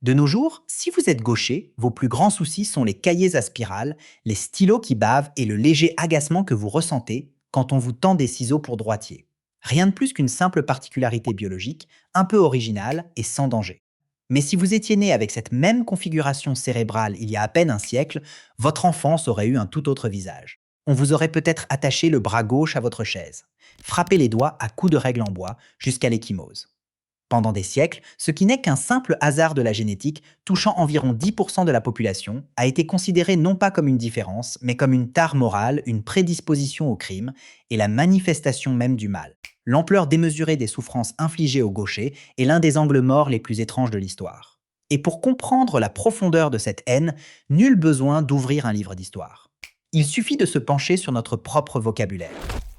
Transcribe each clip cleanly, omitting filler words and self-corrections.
De nos jours, si vous êtes gaucher, vos plus grands soucis sont les cahiers à spirale, les stylos qui bavent et le léger agacement que vous ressentez quand on vous tend des ciseaux pour droitier. Rien de plus qu'une simple particularité biologique, un peu originale et sans danger. Mais si vous étiez né avec cette même configuration cérébrale il y a à peine un siècle, votre enfance aurait eu un tout autre visage. On vous aurait peut-être attaché le bras gauche à votre chaise, frappé les doigts à coups de règle en bois jusqu'à l'échymose. Pendant des siècles, ce qui n'est qu'un simple hasard de la génétique touchant environ 10% de la population a été considéré non pas comme une différence, mais comme une tare morale, une prédisposition au crime et la manifestation même du mal. L'ampleur démesurée des souffrances infligées aux gauchers est l'un des angles morts les plus étranges de l'histoire. Et pour comprendre la profondeur de cette haine, nul besoin d'ouvrir un livre d'histoire. Il suffit de se pencher sur notre propre vocabulaire.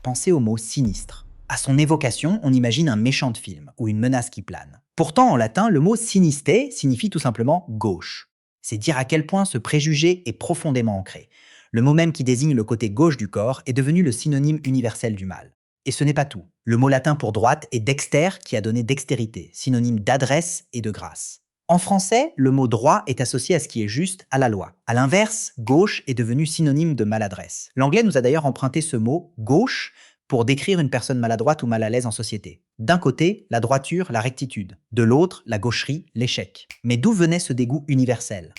Pensez au mot sinistre. À son évocation, on imagine un méchant de film ou une menace qui plane. Pourtant, en latin, le mot siniste signifie tout simplement gauche. C'est dire à quel point ce préjugé est profondément ancré. Le mot même qui désigne le côté gauche du corps est devenu le synonyme universel du mal. Et ce n'est pas tout. Le mot latin pour droite est dexter qui a donné dextérité, synonyme d'adresse et de grâce. En français, le mot droit est associé à ce qui est juste, à la loi. À l'inverse, gauche est devenu synonyme de maladresse. L'anglais nous a d'ailleurs emprunté ce mot gauche pour décrire une personne maladroite ou mal à l'aise en société. D'un côté, la droiture, la rectitude. De l'autre, la gaucherie, l'échec. Mais d'où venait ce dégoût universel ?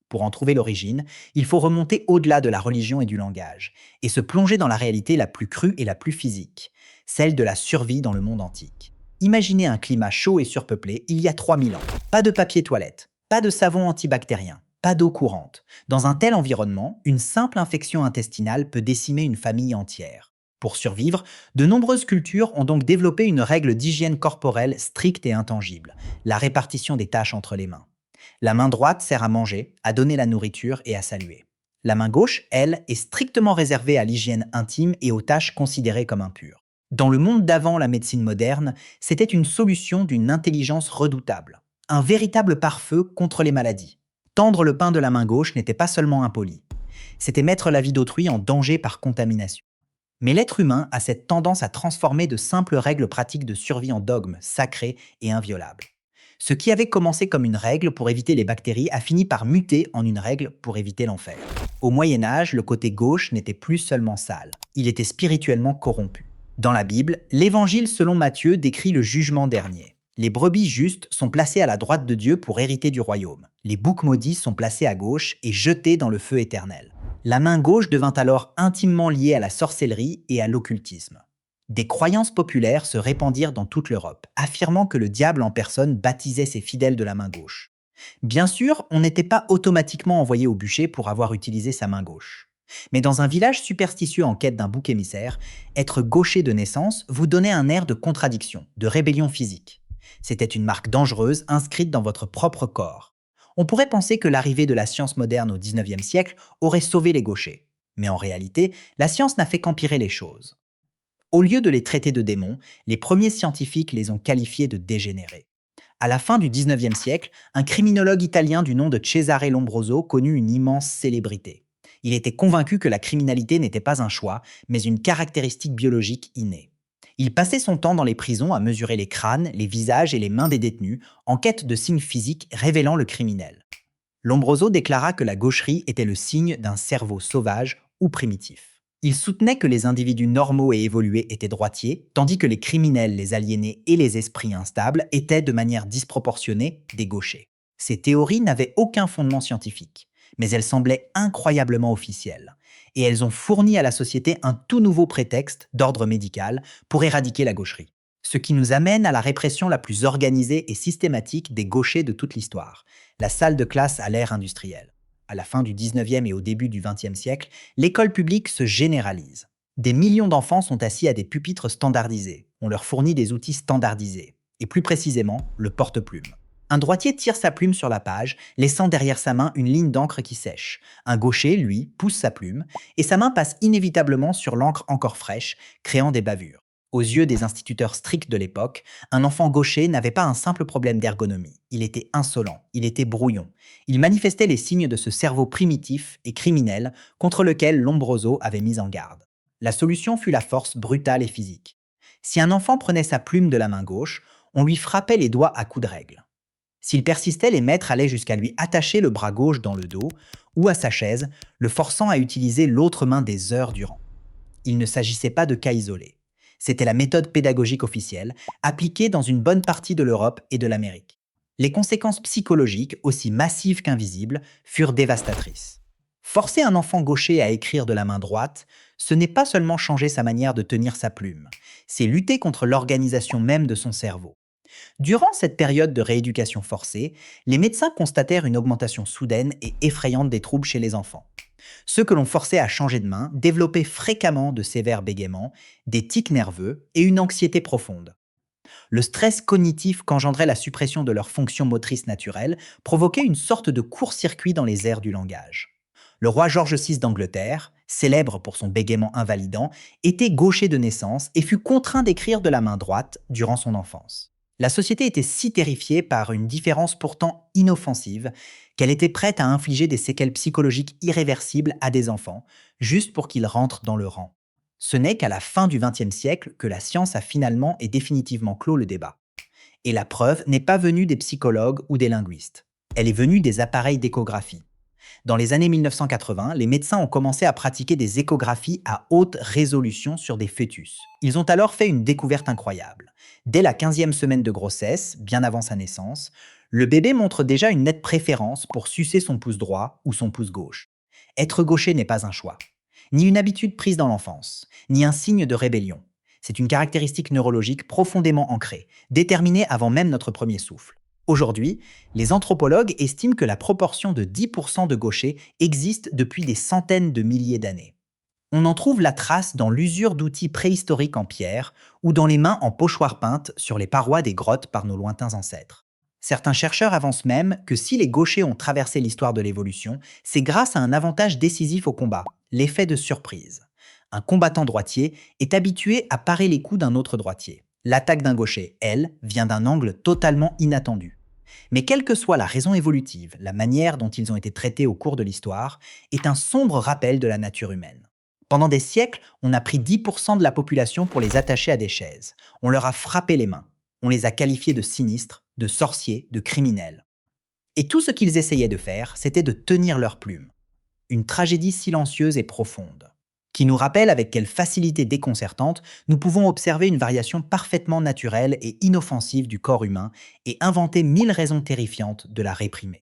Pour en trouver l'origine, il faut remonter au-delà de la religion et du langage, et se plonger dans la réalité la plus crue et la plus physique, celle de la survie dans le monde antique. Imaginez un climat chaud et surpeuplé il y a 3000 ans. Pas de papier toilette, pas de savon antibactérien, pas d'eau courante. Dans un tel environnement, une simple infection intestinale peut décimer une famille entière. Pour survivre, de nombreuses cultures ont donc développé une règle d'hygiène corporelle stricte et intangible, la répartition des tâches entre les mains. La main droite sert à manger, à donner la nourriture et à saluer. La main gauche, elle, est strictement réservée à l'hygiène intime et aux tâches considérées comme impures. Dans le monde d'avant la médecine moderne, c'était une solution d'une intelligence redoutable, un véritable pare-feu contre les maladies. Tendre le pain de la main gauche n'était pas seulement impoli, c'était mettre la vie d'autrui en danger par contamination. Mais l'être humain a cette tendance à transformer de simples règles pratiques de survie en dogmes sacrés et inviolables. Ce qui avait commencé comme une règle pour éviter les bactéries a fini par muter en une règle pour éviter l'enfer. Au Moyen-Âge, le côté gauche n'était plus seulement sale, il était spirituellement corrompu. Dans la Bible, l'Évangile selon Matthieu décrit le jugement dernier. Les brebis justes sont placées à la droite de Dieu pour hériter du royaume. Les boucs maudits sont placés à gauche et jetés dans le feu éternel. La main gauche devint alors intimement liée à la sorcellerie et à l'occultisme. Des croyances populaires se répandirent dans toute l'Europe, affirmant que le diable en personne baptisait ses fidèles de la main gauche. Bien sûr, on n'était pas automatiquement envoyé au bûcher pour avoir utilisé sa main gauche. Mais dans un village superstitieux en quête d'un bouc émissaire, être gaucher de naissance vous donnait un air de contradiction, de rébellion physique. C'était une marque dangereuse inscrite dans votre propre corps. On pourrait penser que l'arrivée de la science moderne au XIXe siècle aurait sauvé les gauchers. Mais en réalité, la science n'a fait qu'empirer les choses. Au lieu de les traiter de démons, les premiers scientifiques les ont qualifiés de dégénérés. À la fin du XIXe siècle, un criminologue italien du nom de Cesare Lombroso connut une immense célébrité. Il était convaincu que la criminalité n'était pas un choix, mais une caractéristique biologique innée. Il passait son temps dans les prisons à mesurer les crânes, les visages et les mains des détenus, en quête de signes physiques révélant le criminel. Lombroso déclara que la gaucherie était le signe d'un cerveau sauvage ou primitif. Il soutenait que les individus normaux et évolués étaient droitiers, tandis que les criminels, les aliénés et les esprits instables étaient de manière disproportionnée des gauchers. Ces théories n'avaient aucun fondement scientifique, mais elles semblaient incroyablement officielles. Et elles ont fourni à la société un tout nouveau prétexte d'ordre médical pour éradiquer la gaucherie. Ce qui nous amène à la répression la plus organisée et systématique des gauchers de toute l'histoire, la salle de classe à l'ère industrielle. À la fin du 19e et au début du 20e siècle, l'école publique se généralise. Des millions d'enfants sont assis à des pupitres standardisés. On leur fournit des outils standardisés. Et plus précisément, le porte-plume. Un droitier tire sa plume sur la page, laissant derrière sa main une ligne d'encre qui sèche. Un gaucher, lui, pousse sa plume, et sa main passe inévitablement sur l'encre encore fraîche, créant des bavures. Aux yeux des instituteurs stricts de l'époque, un enfant gaucher n'avait pas un simple problème d'ergonomie. Il était insolent, il était brouillon. Il manifestait les signes de ce cerveau primitif et criminel contre lequel Lombroso avait mis en garde. La solution fut la force brutale et physique. Si un enfant prenait sa plume de la main gauche, on lui frappait les doigts à coups de règle. S'il persistait, les maîtres allaient jusqu'à lui attacher le bras gauche dans le dos ou à sa chaise, le forçant à utiliser l'autre main des heures durant. Il ne s'agissait pas de cas isolés. C'était la méthode pédagogique officielle, appliquée dans une bonne partie de l'Europe et de l'Amérique. Les conséquences psychologiques, aussi massives qu'invisibles, furent dévastatrices. Forcer un enfant gaucher à écrire de la main droite, ce n'est pas seulement changer sa manière de tenir sa plume, c'est lutter contre l'organisation même de son cerveau. Durant cette période de rééducation forcée, les médecins constatèrent une augmentation soudaine et effrayante des troubles chez les enfants. Ceux que l'on forçait à changer de main développaient fréquemment de sévères bégaiements, des tics nerveux et une anxiété profonde. Le stress cognitif qu'engendrait la suppression de leurs fonctions motrices naturelles provoquait une sorte de court-circuit dans les aires du langage. Le roi George VI d'Angleterre, célèbre pour son bégaiement invalidant, était gaucher de naissance et fut contraint d'écrire de la main droite durant son enfance. La société était si terrifiée par une différence pourtant inoffensive qu'elle était prête à infliger des séquelles psychologiques irréversibles à des enfants, juste pour qu'ils rentrent dans le rang. Ce n'est qu'à la fin du XXe siècle que la science a finalement et définitivement clos le débat. Et la preuve n'est pas venue des psychologues ou des linguistes. Elle est venue des appareils d'échographie. Dans les années 1980, les médecins ont commencé à pratiquer des échographies à haute résolution sur des fœtus. Ils ont alors fait une découverte incroyable. Dès la 15e semaine de grossesse, bien avant sa naissance, le bébé montre déjà une nette préférence pour sucer son pouce droit ou son pouce gauche. Être gaucher n'est pas un choix, ni une habitude prise dans l'enfance, ni un signe de rébellion. C'est une caractéristique neurologique profondément ancrée, déterminée avant même notre premier souffle. Aujourd'hui, les anthropologues estiment que la proportion de 10% de gauchers existe depuis des centaines de milliers d'années. On en trouve la trace dans l'usure d'outils préhistoriques en pierre ou dans les mains en pochoir peintes sur les parois des grottes par nos lointains ancêtres. Certains chercheurs avancent même que si les gauchers ont traversé l'histoire de l'évolution, c'est grâce à un avantage décisif au combat, l'effet de surprise. Un combattant droitier est habitué à parer les coups d'un autre droitier. L'attaque d'un gaucher, elle, vient d'un angle totalement inattendu. Mais quelle que soit la raison évolutive, la manière dont ils ont été traités au cours de l'histoire est un sombre rappel de la nature humaine. Pendant des siècles, on a pris 10% de la population pour les attacher à des chaises. On leur a frappé les mains. On les a qualifiés de sinistres, de sorciers, de criminels. Et tout ce qu'ils essayaient de faire, c'était de tenir leur plume. Une tragédie silencieuse et profonde, qui nous rappelle avec quelle facilité déconcertante nous pouvons observer une variation parfaitement naturelle et inoffensive du corps humain et inventer 1000 raisons terrifiantes de la réprimer.